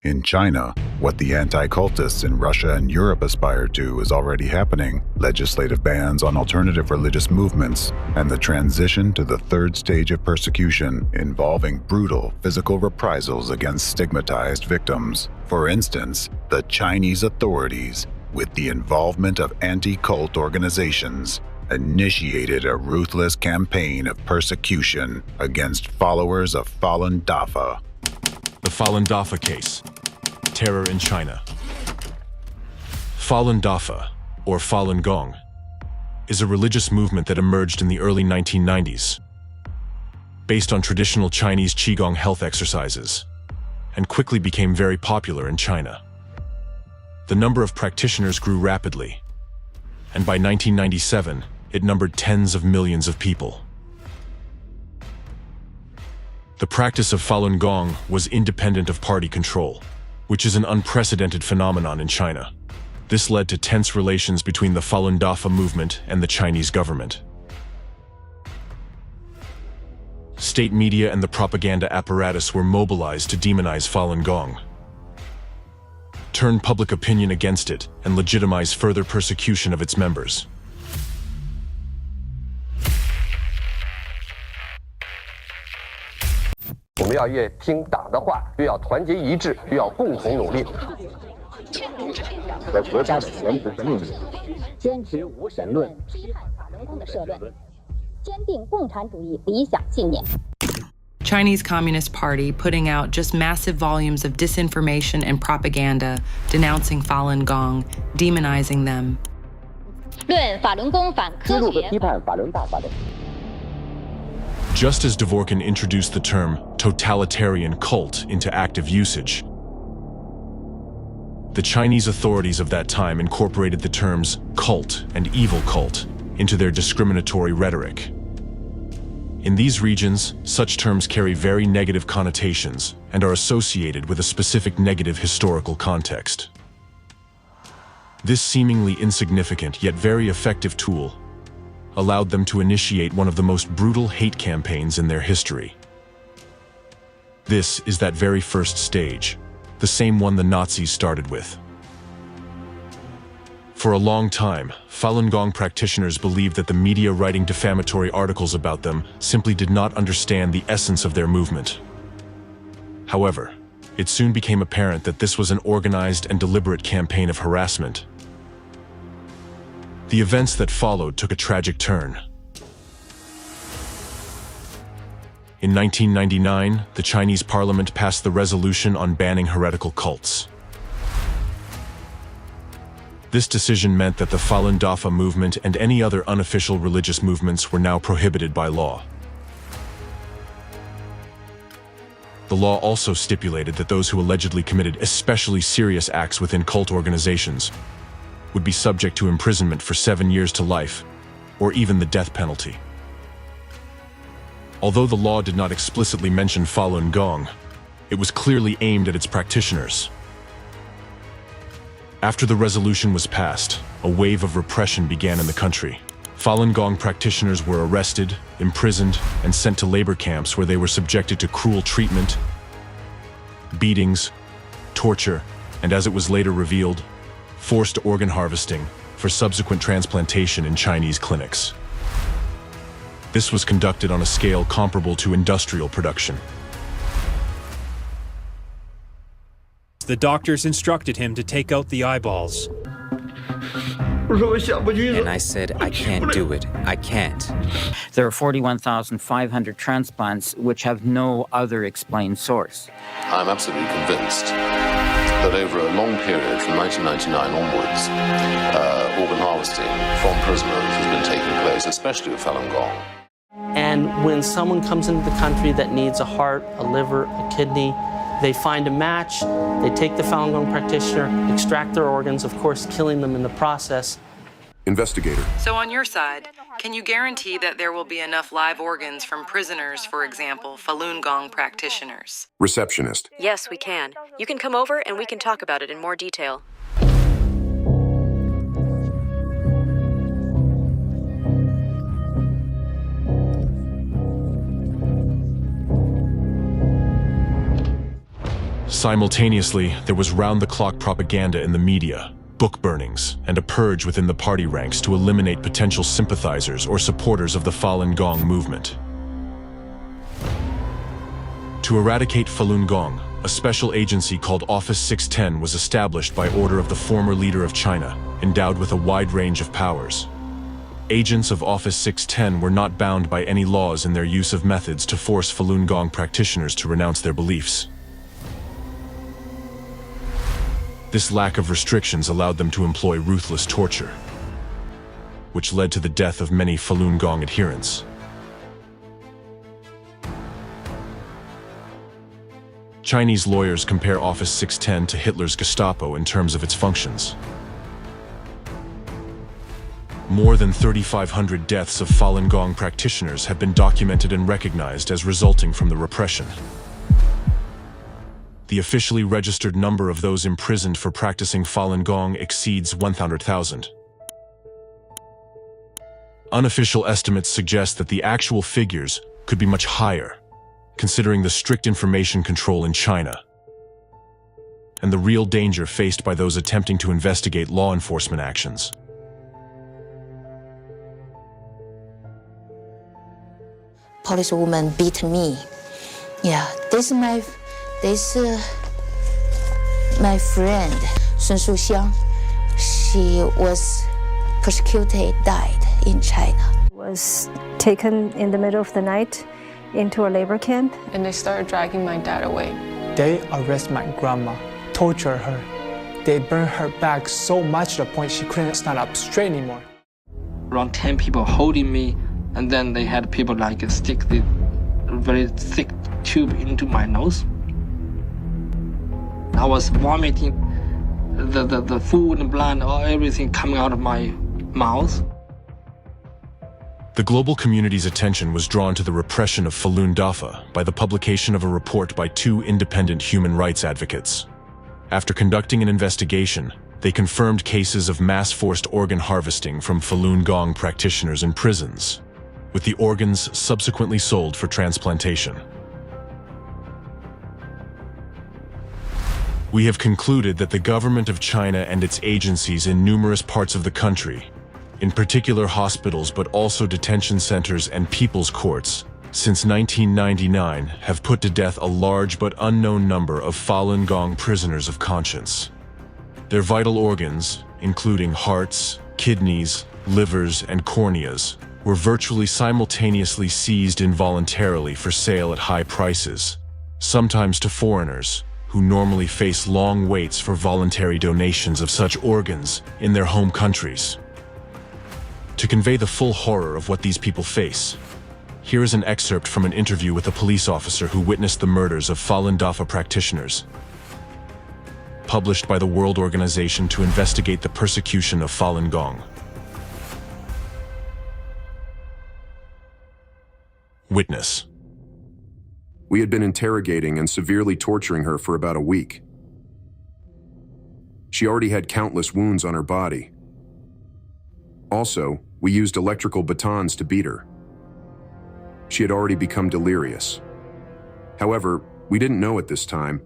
In China, what the anti-cultists in Russia and Europe aspire to is already happening: legislative bans on alternative religious movements, and the transition to the third stage of persecution, involving brutal physical reprisals against stigmatized victims. For instance, the Chinese authorities, with the involvement of anti-cult organizations, initiated a ruthless campaign of persecution against followers of Falun Dafa. The Falun Dafa case. Terror in China. Falun Dafa, or Falun Gong, is a religious movement that emerged in the early 1990s, based on traditional Chinese Qigong health exercises, and quickly became very popular in China. The number of practitioners grew rapidly, and by 1997, it numbered tens of millions of people. The practice of Falun Gong was independent of party control, which is an unprecedented phenomenon in China. This led to tense relations between the Falun Dafa movement and the Chinese government. State media and the propaganda apparatus were mobilized to demonize Falun Gong, turn public opinion against it, and legitimize further persecution of its members. Chinese Communist Party putting out just massive volumes of disinformation and propaganda denouncing Falun Gong, demonizing them. Just as Dvorkin introduced the term totalitarian cult into active usage, the Chinese authorities of that time incorporated the terms cult and evil cult into their discriminatory rhetoric. In these regions, such terms carry very negative connotations and are associated with a specific negative historical context. This seemingly insignificant yet very effective tool allowed them to initiate one of the most brutal hate campaigns in their history. This is that very first stage, the same one the Nazis started with. For a long time, Falun Gong practitioners believed that the media writing defamatory articles about them simply did not understand the essence of their movement. However, it soon became apparent that this was an organized and deliberate campaign of harassment. The events that followed took a tragic turn. In 1999, the Chinese parliament passed the resolution on banning heretical cults. This decision meant that the Falun Dafa movement and any other unofficial religious movements were now prohibited by law. The law also stipulated that those who allegedly committed especially serious acts within cult organizations would be subject to imprisonment for 7 years to life, or even the death penalty. Although the law did not explicitly mention Falun Gong, it was clearly aimed at its practitioners. After the resolution was passed, a wave of repression began in the country. Falun Gong practitioners were arrested, imprisoned, and sent to labor camps where they were subjected to cruel treatment, beatings, torture, and as it was later revealed, forced organ harvesting for subsequent transplantation in Chinese clinics. This was conducted on a scale comparable to industrial production. The doctors instructed him to take out the eyeballs. And I said, I can't do it. I can't. There are 41,500 transplants which have no other explained source. I'm absolutely convinced that over a long period from 1999 onwards, organ harvesting from prisoners has been taking place, especially with Falun Gong. And when someone comes into the country that needs a heart, a liver, a kidney, they find a match, they take the Falun Gong practitioner, extract their organs, of course killing them in the process. Investigator. So on your side, can you guarantee that there will be enough live organs from prisoners, for example, Falun Gong practitioners? Receptionist. Yes, we can. You can come over and we can talk about it in more detail. Simultaneously, there was round-the-clock propaganda in the media, book burnings, and a purge within the party ranks to eliminate potential sympathizers or supporters of the Falun Gong movement. To eradicate Falun Gong, a special agency called Office 610 was established by order of the former leader of China, endowed with a wide range of powers. Agents of Office 610 were not bound by any laws in their use of methods to force Falun Gong practitioners to renounce their beliefs. This lack of restrictions allowed them to employ ruthless torture, which led to the death of many Falun Gong adherents. Chinese lawyers compare Office 610 to Hitler's Gestapo in terms of its functions. More than 3,500 deaths of Falun Gong practitioners have been documented and recognized as resulting from the repression. The officially registered number of those imprisoned for practicing Falun Gong exceeds 100,000. Unofficial estimates suggest that the actual figures could be much higher, considering the strict information control in China and the real danger faced by those attempting to investigate law enforcement actions. Policewoman beat me. Yeah, this my friend Sun Suxiang. She was persecuted, died in China. Was taken in the middle of the night into a labor camp. And they started dragging my dad away. They arrest my grandma, torture her. They burn her back so much to the point she couldn't stand up straight anymore. Around 10 people holding me, and then they had people like stick the very thick tube into my nose. I was vomiting the food and blood, everything coming out of my mouth. The global community's attention was drawn to the repression of Falun Dafa by the publication of a report by two independent human rights advocates. After conducting an investigation, they confirmed cases of mass forced organ harvesting from Falun Gong practitioners in prisons, with the organs subsequently sold for transplantation. We have concluded that the government of China and its agencies in numerous parts of the country, in particular hospitals but also detention centers and people's courts, since 1999 have put to death a large but unknown number of Falun Gong prisoners of conscience. Their vital organs, including hearts, kidneys, livers, and corneas, were virtually simultaneously seized involuntarily for sale at high prices, sometimes to foreigners, who normally face long waits for voluntary donations of such organs in their home countries. To convey the full horror of what these people face, here is an excerpt from an interview with a police officer who witnessed the murders of Falun Dafa practitioners, published by the World Organization to investigate the persecution of Falun Gong. Witness: We had been interrogating and severely torturing her for about a week. She already had countless wounds on her body. Also, we used electrical batons to beat her. She had already become delirious. However, we didn't know at this time.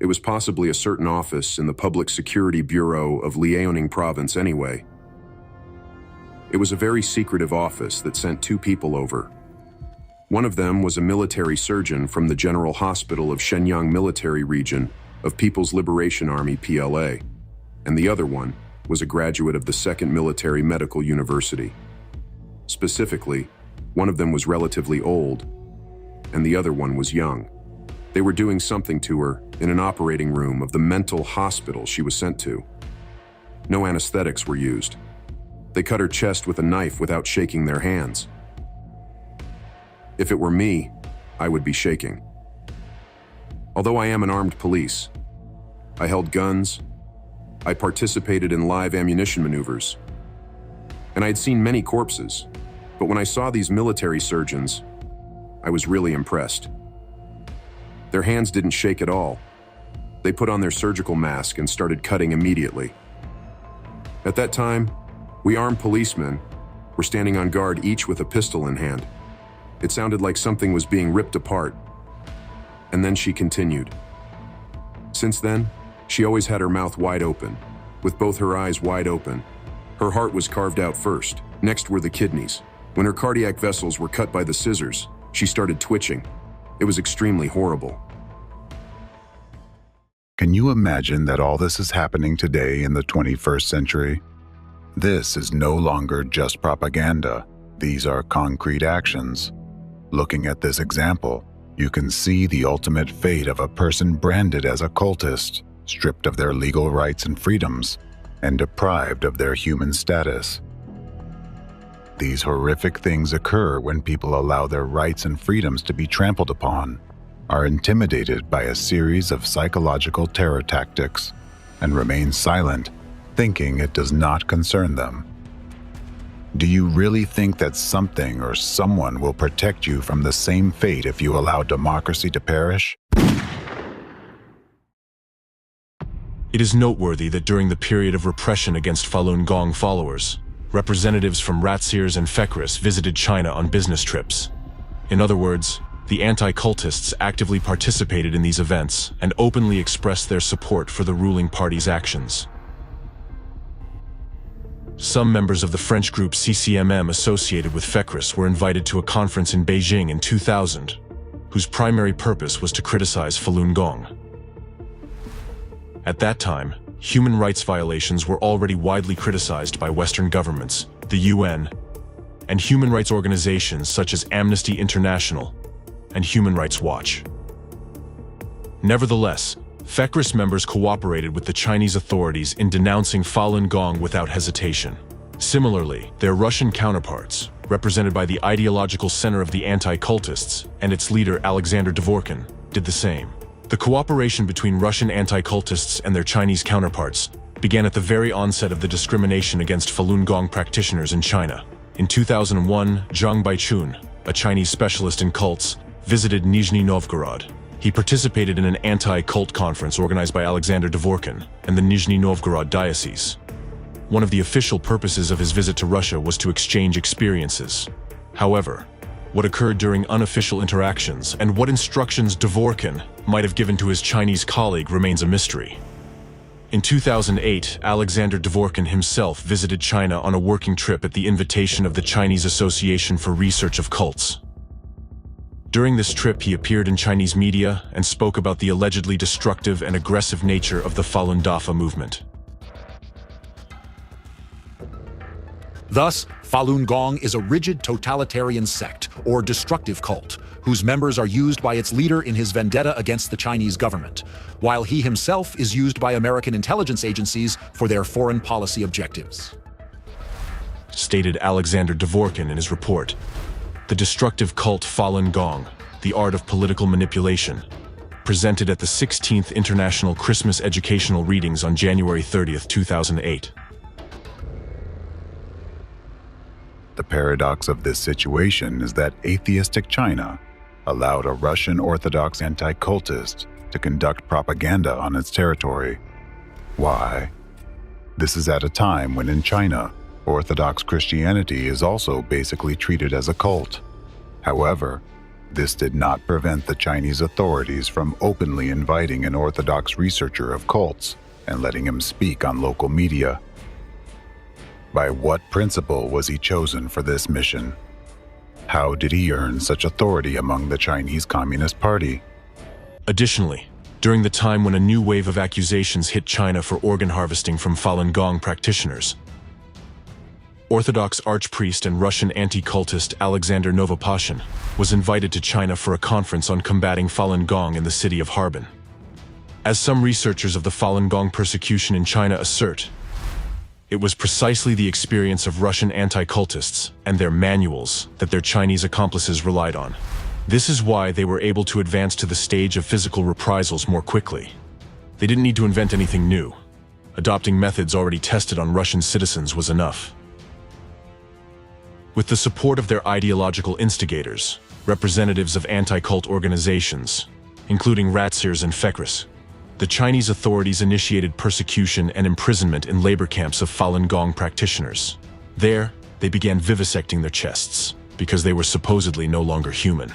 It was possibly a certain office in the Public Security Bureau of Liaoning Province anyway. It was a very secretive office that sent two people over. One of them was a military surgeon from the General Hospital of Shenyang Military Region of People's Liberation Army PLA, and the other one was a graduate of the 2nd Military Medical University. Specifically, one of them was relatively old, and the other one was young. They were doing something to her in an operating room of the mental hospital she was sent to. No anesthetics were used. They cut her chest with a knife without shaking their hands. If it were me, I would be shaking. Although I am an armed police, I held guns, I participated in live ammunition maneuvers, and I had seen many corpses, but when I saw these military surgeons, I was really impressed. Their hands didn't shake at all. They put on their surgical mask and started cutting immediately. At that time, we armed policemen were standing on guard, each with a pistol in hand. It sounded like something was being ripped apart. And then she continued. Since then, she always had her mouth wide open, with both her eyes wide open. Her heart was carved out first, next were the kidneys. When her cardiac vessels were cut by the scissors, she started twitching. It was extremely horrible. Can you imagine that all this is happening today in the 21st century? This is no longer just propaganda. These are concrete actions. Looking at this example, you can see the ultimate fate of a person branded as a cultist, stripped of their legal rights and freedoms, and deprived of their human status. These horrific things occur when people allow their rights and freedoms to be trampled upon, are intimidated by a series of psychological terror tactics, and remain silent, thinking it does not concern them. Do you really think that something or someone will protect you from the same fate if you allow democracy to perish? It is noteworthy that during the period of repression against Falun Gong followers, representatives from Ratzirs and Fekris visited China on business trips. In other words, the anti-cultists actively participated in these events and openly expressed their support for the ruling party's actions. Some members of the French group CCMM associated with Fekris were invited to a conference in Beijing in 2000, whose primary purpose was to criticize Falun Gong. At that time, human rights violations were already widely criticized by Western governments, the UN, and human rights organizations such as Amnesty International and Human Rights Watch. Nevertheless, Fekris members cooperated with the Chinese authorities in denouncing Falun Gong without hesitation. Similarly, their Russian counterparts, represented by the ideological center of the anti-cultists and its leader Alexander Dvorkin, did the same. The cooperation between Russian anti-cultists and their Chinese counterparts began at the very onset of the discrimination against Falun Gong practitioners in China. In 2001, Zhang Baichun, a Chinese specialist in cults, visited Nizhny Novgorod. He participated in an anti-cult conference organized by Alexander Dvorkin and the Nizhny Novgorod diocese. One of the official purposes of his visit to Russia was to exchange experiences. However, what occurred during unofficial interactions and what instructions Dvorkin might have given to his Chinese colleague remains a mystery. In 2008, Alexander Dvorkin himself visited China on a working trip at the invitation of the Chinese Association for Research of Cults. During this trip, he appeared in Chinese media and spoke about the allegedly destructive and aggressive nature of the Falun Dafa movement. Thus, Falun Gong is a rigid totalitarian sect, or destructive cult, whose members are used by its leader in his vendetta against the Chinese government, while he himself is used by American intelligence agencies for their foreign policy objectives. Stated Alexander Dvorkin in his report, "The destructive cult Falun Gong, the art of political manipulation," presented at the 16th International Christmas Educational Readings on January 30th, 2008. The paradox of this situation is that atheistic China allowed a Russian Orthodox anti-cultist to conduct propaganda on its territory. Why? This is at a time when in China, Orthodox Christianity is also basically treated as a cult. However, this did not prevent the Chinese authorities from openly inviting an Orthodox researcher of cults and letting him speak on local media. By what principle was he chosen for this mission? How did he earn such authority among the Chinese Communist Party? Additionally, during the time when a new wave of accusations hit China for organ harvesting from Falun Gong practitioners, Orthodox archpriest and Russian anti-cultist Alexander Novopashin was invited to China for a conference on combating Falun Gong in the city of Harbin. As some researchers of the Falun Gong persecution in China assert, it was precisely the experience of Russian anti-cultists and their manuals that their Chinese accomplices relied on. This is why they were able to advance to the stage of physical reprisals more quickly. They didn't need to invent anything new. Adopting methods already tested on Russian citizens was enough. With the support of their ideological instigators, representatives of anti-cult organizations, including Ratzirs and Fekris, the Chinese authorities initiated persecution and imprisonment in labor camps of Falun Gong practitioners. There, they began vivisecting their chests, because they were supposedly no longer human.